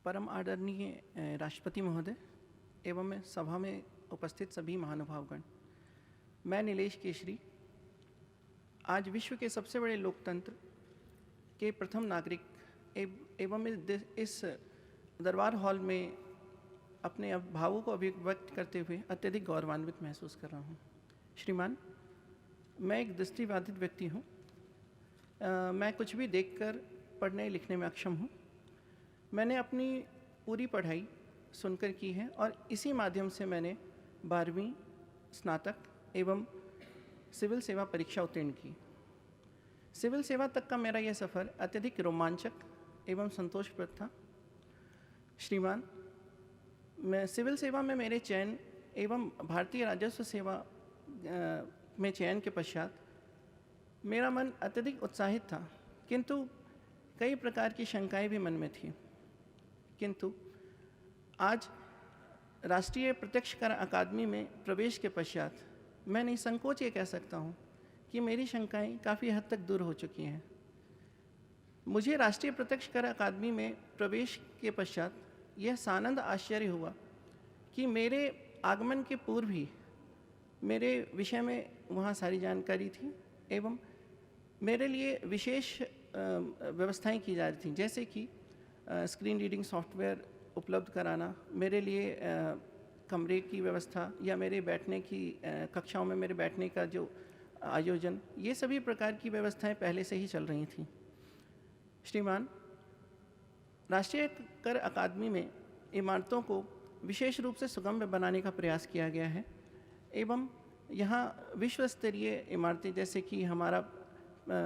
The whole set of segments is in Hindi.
परम आदरणीय राष्ट्रपति महोदय एवं सभा में उपस्थित सभी महानुभावगण, मैं नीलेश केशरी आज विश्व के सबसे बड़े लोकतंत्र के प्रथम नागरिक एवं इस दरबार हॉल में अपने भावों को अभिव्यक्त करते हुए अत्यधिक गौरवान्वित महसूस कर रहा हूँ। श्रीमान, मैं एक दृष्टिबाधित व्यक्ति हूँ। मैं कुछ भी देखकर पढ़ने लिखने में अक्षम हूँ। मैंने अपनी पूरी पढ़ाई सुनकर की है और इसी माध्यम से मैंने 12वीं स्नातक एवं सिविल सेवा परीक्षा उत्तीर्ण की। सिविल सेवा तक का मेरा यह सफ़र अत्यधिक रोमांचक एवं संतोषप्रद था। श्रीमान, मैं सिविल सेवा में मेरे चयन एवं भारतीय राजस्व सेवा में चयन के पश्चात मेरा मन अत्यधिक उत्साहित था, किंतु कई प्रकार की शंकाएं भी मन में थी। किंतु आज राष्ट्रीय प्रत्यक्ष कर अकादमी में प्रवेश के पश्चात मैं निसंकोच ये कह सकता हूँ कि मेरी शंकाएं काफ़ी हद तक दूर हो चुकी हैं। मुझे राष्ट्रीय प्रत्यक्ष कर अकादमी में प्रवेश के पश्चात यह सानंद आश्चर्य हुआ कि मेरे आगमन के पूर्व ही मेरे विषय में वहाँ सारी जानकारी थी एवं मेरे लिए विशेष व्यवस्थाएं की जा रही थी, जैसे कि स्क्रीन रीडिंग सॉफ्टवेयर उपलब्ध कराना, मेरे लिए कमरे की व्यवस्था या मेरे बैठने की कक्षाओं में मेरे बैठने का जो आयोजन, ये सभी प्रकार की व्यवस्थाएं पहले से ही चल रही थी। श्रीमान, राष्ट्रीय कर अकादमी में इमारतों को विशेष रूप से सुगम्य बनाने का प्रयास किया गया है एवं यहाँ विश्व स्तरीय इमारतें जैसे कि हमारा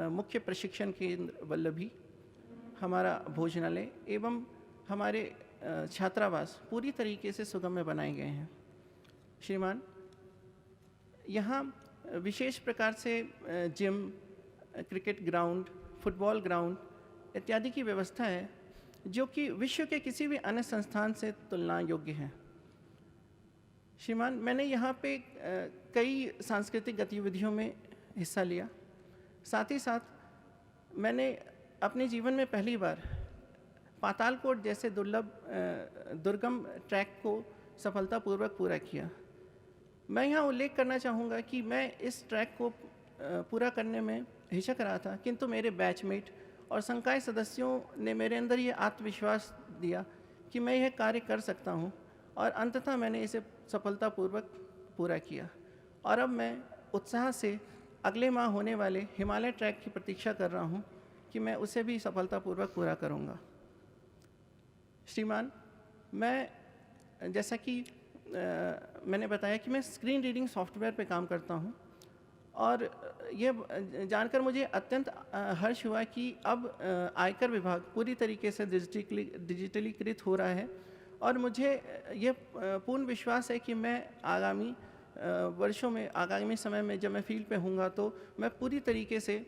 मुख्य प्रशिक्षण केंद्र वल्लभी, हमारा भोजनालय एवं हमारे छात्रावास पूरी तरीके से सुगम्य बनाए गए हैं। श्रीमान, यहाँ विशेष प्रकार से gym, cricket ground, football ground इत्यादि की व्यवस्था है जो कि विश्व के किसी भी अन्य संस्थान से तुलना योग्य है। श्रीमान, मैंने यहाँ पे कई सांस्कृतिक गतिविधियों में हिस्सा लिया। साथ ही साथ मैंने अपने जीवन में पहली बार पातालकोट जैसे दुर्गम ट्रैक को सफलतापूर्वक पूरा किया। मैं यहाँ उल्लेख करना चाहूँगा कि मैं इस ट्रैक को पूरा करने में हिचक रहा था, किंतु मेरे बैचमेट और संकाय सदस्यों ने मेरे अंदर ये आत्मविश्वास दिया कि मैं यह कार्य कर सकता हूँ और अंततः मैंने इसे सफलतापूर्वक पूरा किया। और अब मैं उत्साह से अगले माह होने वाले हिमालय ट्रैक की प्रतीक्षा कर रहा हूँ कि मैं उसे भी सफलतापूर्वक पूरा करूँगा। श्रीमान, मैं जैसा कि मैंने बताया कि मैं स्क्रीन रीडिंग सॉफ्टवेयर पे काम करता हूँ और ये जानकर मुझे अत्यंत हर्ष हुआ कि अब आयकर विभाग पूरी तरीके से डिजिटलीकृत हो रहा है और मुझे ये पूर्ण विश्वास है कि मैं आगामी वर्षों में, आगामी समय में जब मैं फील्ड पे होऊंगा तो मैं पूरी तरीके से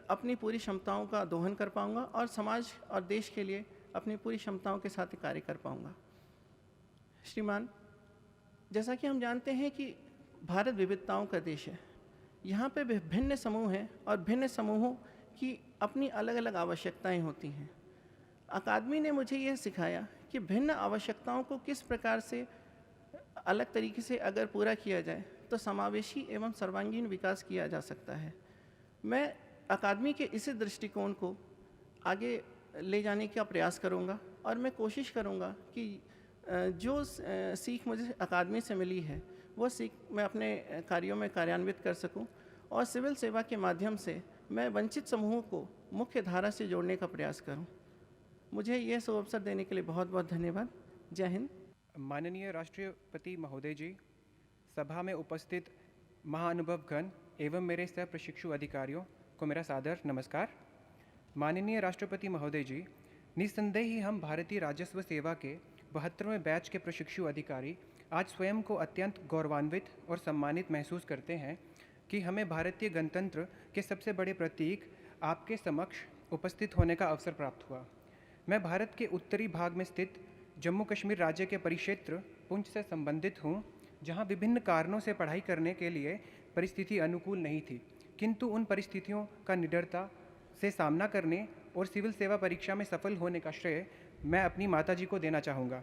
अपनी पूरी क्षमताओं का दोहन कर पाऊंगा और समाज और देश के लिए अपनी पूरी क्षमताओं के साथ कार्य कर पाऊंगा। श्रीमान, जैसा कि हम जानते हैं कि भारत विविधताओं का देश है। यहाँ पे भिन्न समूह हैं और भिन्न समूहों की अपनी अलग अलग आवश्यकताएं होती हैं। अकादमी ने मुझे यह सिखाया कि भिन्न आवश्यकताओं को किस प्रकार से अलग तरीके से अगर पूरा किया जाए तो समावेशी एवं सर्वांगीण विकास किया जा सकता है। मैं अकादमी के इसी दृष्टिकोण को आगे ले जाने का प्रयास करूंगा और मैं कोशिश करूंगा कि जो सीख मुझे अकादमी से मिली है वो सीख मैं अपने कार्यों में कार्यान्वित कर सकूं और सिविल सेवा के माध्यम से मैं वंचित समूहों को मुख्य धारा से जोड़ने का प्रयास करूं। मुझे यह शुभ अवसर देने के लिए बहुत बहुत धन्यवाद। जय हिंद। माननीय राष्ट्रपति महोदय जी, सभा में उपस्थित महाअनुभवगण एवं मेरे सह प्रशिक्षु अधिकारियों को मेरा सादर नमस्कार। माननीय राष्ट्रपति महोदय जी, निस्संदेह ही हम भारतीय राजस्व सेवा के 72वें बैच के प्रशिक्षु अधिकारी आज स्वयं को अत्यंत गौरवान्वित और सम्मानित महसूस करते हैं कि हमें भारतीय गणतंत्र के सबसे बड़े प्रतीक आपके समक्ष उपस्थित होने का अवसर प्राप्त हुआ। मैं भारत के उत्तरी भाग में स्थित जम्मू कश्मीर राज्य के परिक्षेत्र पुंछ से संबंधित हूँ, जहाँ विभिन्न कारणों से पढ़ाई करने के लिए परिस्थिति अनुकूल नहीं थी, किंतु उन परिस्थितियों का निडरता से सामना करने और सिविल सेवा परीक्षा में सफल होने का श्रेय मैं अपनी माताजी को देना चाहूँगा।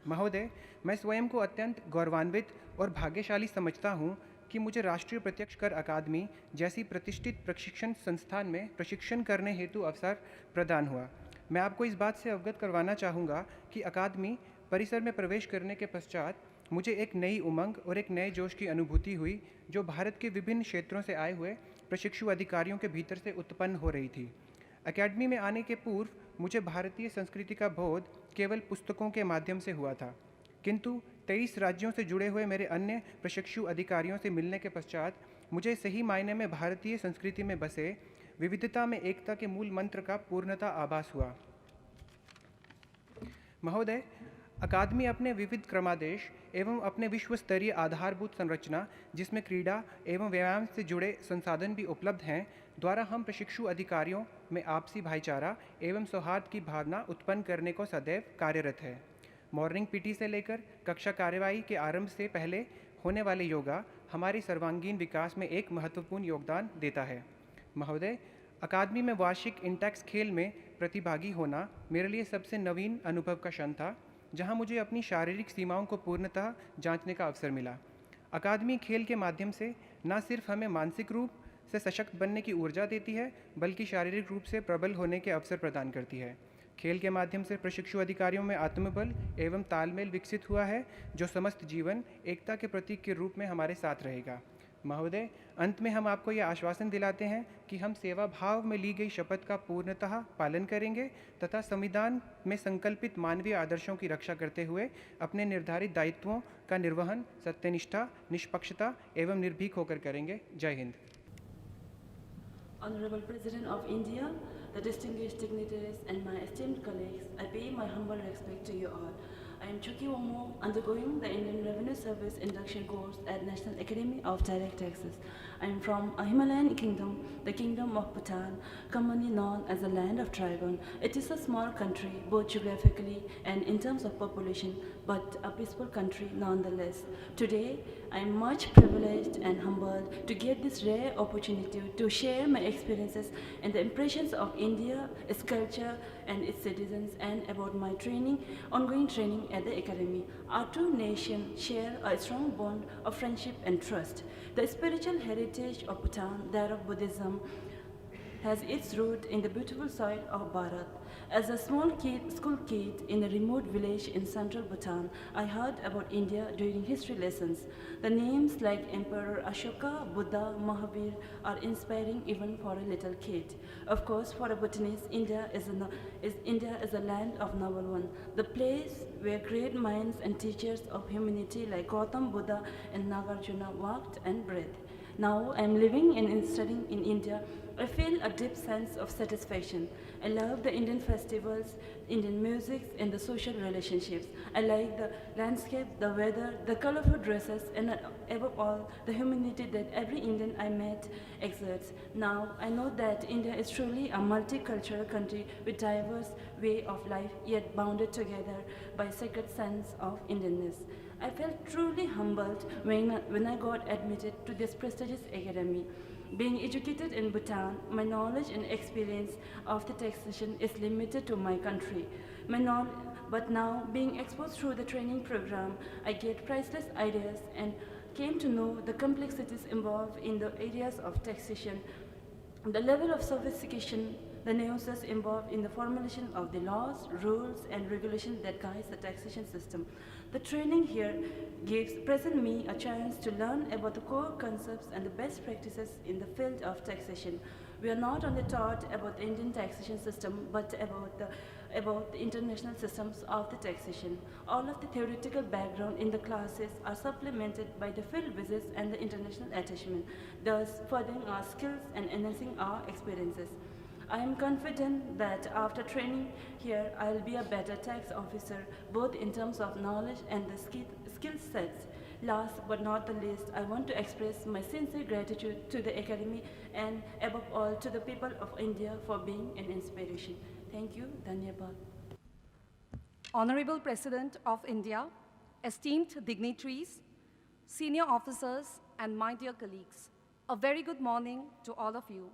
महोदय, मैं स्वयं को अत्यंत गौरवान्वित और भाग्यशाली समझता हूँ कि मुझे राष्ट्रीय प्रत्यक्ष कर अकादमी जैसी प्रतिष्ठित प्रशिक्षण संस्थान में प्रशिक्षण करने हेतु अवसर प्रदान हुआ। मैं आपको इस बात से अवगत करवाना चाहूँगा कि अकादमी परिसर में प्रवेश करने के पश्चात मुझे एक नई उमंग और एक नए जोश की अनुभूति हुई, जो भारत के विभिन्न क्षेत्रों से आए हुए प्रशिक्षु अधिकारियों के भीतर से उत्पन्न हो रही थी। अकेडमी में आने के पूर्व मुझे भारतीय संस्कृति का बोध केवल पुस्तकों के माध्यम से हुआ था, किंतु 23 राज्यों से जुड़े हुए मेरे अन्य प्रशिक्षु अधिकारियों से मिलने के पश्चात मुझे सही मायने में भारतीय संस्कृति में बसे विविधता में एकता के मूल मंत्र का पूर्णतः आभास हुआ। महोदय, अकादमी अपने विविध क्रमादेश एवं अपने विश्व स्तरीय आधारभूत संरचना, जिसमें क्रीड़ा एवं व्यायाम से जुड़े संसाधन भी उपलब्ध हैं, द्वारा हम प्रशिक्षु अधिकारियों में आपसी भाईचारा एवं सौहार्द की भावना उत्पन्न करने को सदैव कार्यरत है। मॉर्निंग पीटी से लेकर कक्षा कार्यवाही के आरंभ से पहले होने वाले योगा हमारे सर्वांगीण विकास में एक महत्वपूर्ण योगदान देता है। महोदय, अकादमी में वार्षिक इंटेक्स खेल में प्रतिभागी होना मेरे लिए सबसे नवीन अनुभव का क्षण था, जहां मुझे अपनी शारीरिक सीमाओं को पूर्णतः जांचने का अवसर मिला। अकादमी खेल के माध्यम से न सिर्फ हमें मानसिक रूप से सशक्त बनने की ऊर्जा देती है, बल्कि शारीरिक रूप से प्रबल होने के अवसर प्रदान करती है। खेल के माध्यम से प्रशिक्षु अधिकारियों में आत्मबल एवं तालमेल विकसित हुआ है, जो समस्त जीवन एकता के प्रतीक के रूप में हमारे साथ रहेगा। महोदय, अंत में हम आपको यह आश्वासन दिलाते हैं कि हम सेवा भाव में ली गई शपथ का पूर्णतः पालन करेंगे तथा संविधान में संकल्पित मानवीय आदर्शों की रक्षा करते हुए अपने निर्धारित दायित्वों का निर्वहन सत्यनिष्ठा, निष्पक्षता एवं निर्भीक होकर करेंगे। जय Hind. Honorable President of India, the distinguished dignitaries and my esteemed colleagues, I pay my humble respect to you all. I am Chuki Omo, undergoing the Indian Revenue Service induction course at National Academy of Direct Taxes. I am from a Himalayan kingdom, the Kingdom of Bhutan, commonly known as the Land of Dragon. It is a small country, both geographically and in terms of population, but a peaceful country nonetheless. Today, I am much privileged and humbled to get this rare opportunity to share my experiences and the impressions of India, its culture and its citizens, and about my ongoing training at the Academy. Our two nations share a strong bond of friendship and trust. The spiritual heritage of Bhutan, that of Buddhism, has its root in the beautiful soil of Bharat. As a school kid in a remote village in central Bhutan, I heard about India during history lessons. The names like Emperor Ashoka, Buddha, Mahavir are inspiring even for a little kid. Of course, for a Bhutanese, India is a land of noble one, the place where great minds and teachers of humanity like Gautam Buddha and Nagarjuna walked and breathed. Now I am living and studying in India. I feel a deep sense of satisfaction. I love the Indian festivals, Indian music, and the social relationships. I like the landscape, the weather, the colorful dresses, and above all, the humanity that every Indian I met exerts. Now I know that India is truly a multicultural country with diverse way of life, yet bounded together by sacred sense of Indianness. I felt truly humbled when I got admitted to this prestigious academy. Being educated in Bhutan, my knowledge and experience of the taxation is limited to my country. But now, being exposed through the training program, I get priceless ideas and came to know the complexities involved in the areas of taxation, the level of sophistication, the nuances involved in the formulation of the laws, rules, and regulations that guide the taxation system. The training here present me a chance to learn about the core concepts and the best practices in the field of taxation. We are not only taught about the Indian taxation system, but about the international systems of the taxation. All of the theoretical background in the classes are supplemented by the field visits and the international attachment, thus furthering our skills and enhancing our experiences. I am confident that after training here, I will be a better tax officer, both in terms of knowledge and the skill sets. Last but not the least, I want to express my sincere gratitude to the Academy and above all to the people of India for being an inspiration. Thank you. Dhanyabad. Honorable President of India, esteemed dignitaries, senior officers, and my dear colleagues, a very good morning to all of you.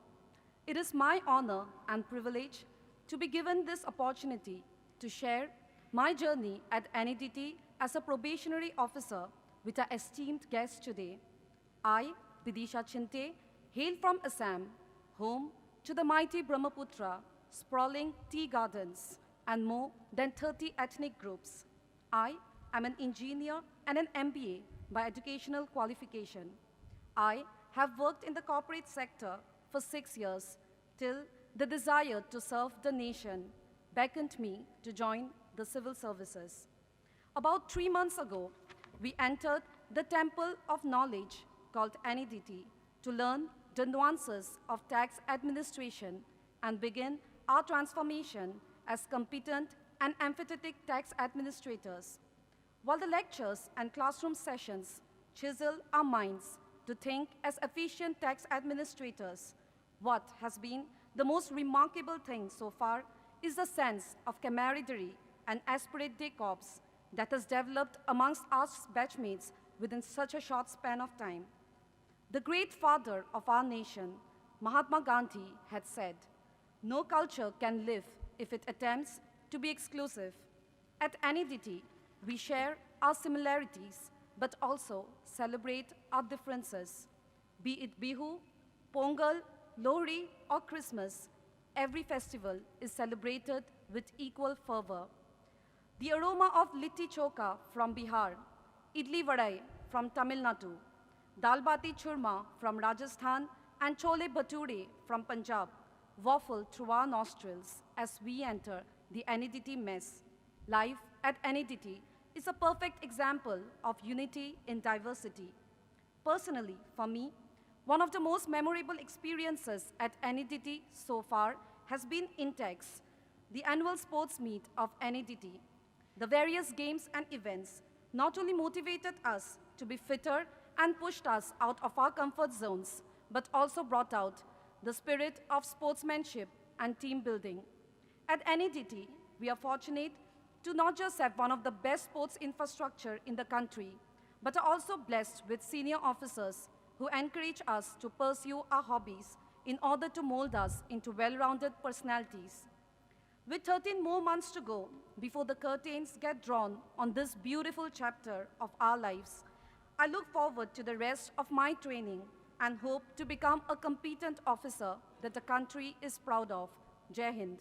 It is my honor and privilege to be given this opportunity to share my journey at NEDT as a probationary officer with our esteemed guest today. I, Bidisha Chinte, hail from Assam, home to the mighty Brahmaputra, sprawling tea gardens, and more than 30 ethnic groups. I am an engineer and an MBA by educational qualification. I have worked in the corporate sector for 6 years till the desire to serve the nation beckoned me to join the civil services. About 3 months ago, we entered the temple of knowledge called NEDT to learn the nuances of tax administration and begin our transformation as competent and empathetic tax administrators. While the lectures and classroom sessions chisel our minds to think as efficient tax administrators, what has been the most remarkable thing so far is the sense of camaraderie and esprit de corps that has developed amongst us batchmates within such a short span of time. The great father of our nation, Mahatma Gandhi, had said, "No culture can live if it attempts to be exclusive." At NEDT, we share our similarities, but also celebrate our differences. Be it Bihu, Pongal, Lohri, or Christmas, every festival is celebrated with equal fervor. The aroma of litti choka from Bihar, idli vadai from Tamil Nadu, dal bati churma from Rajasthan, and chole bhature from Punjab waffle through our nostrils as we enter the NEDT mess. Life at NEDT is a perfect example of unity in diversity. Personally, for me, one of the most memorable experiences at NEDT so far has been INTEX, the annual sports meet of NEDT. The various games and events not only motivated us to be fitter and pushed us out of our comfort zones, but also brought out the spirit of sportsmanship and team building. At NEDT, we are fortunate to not just have one of the best sports infrastructure in the country, but are also blessed with senior officers who encourage us to pursue our hobbies in order to mold us into well-rounded personalities. With 13 more months to go before the curtains get drawn on this beautiful chapter of our lives, I look forward to the rest of my training and hope to become a competent officer that the country is proud of. Jai Hind.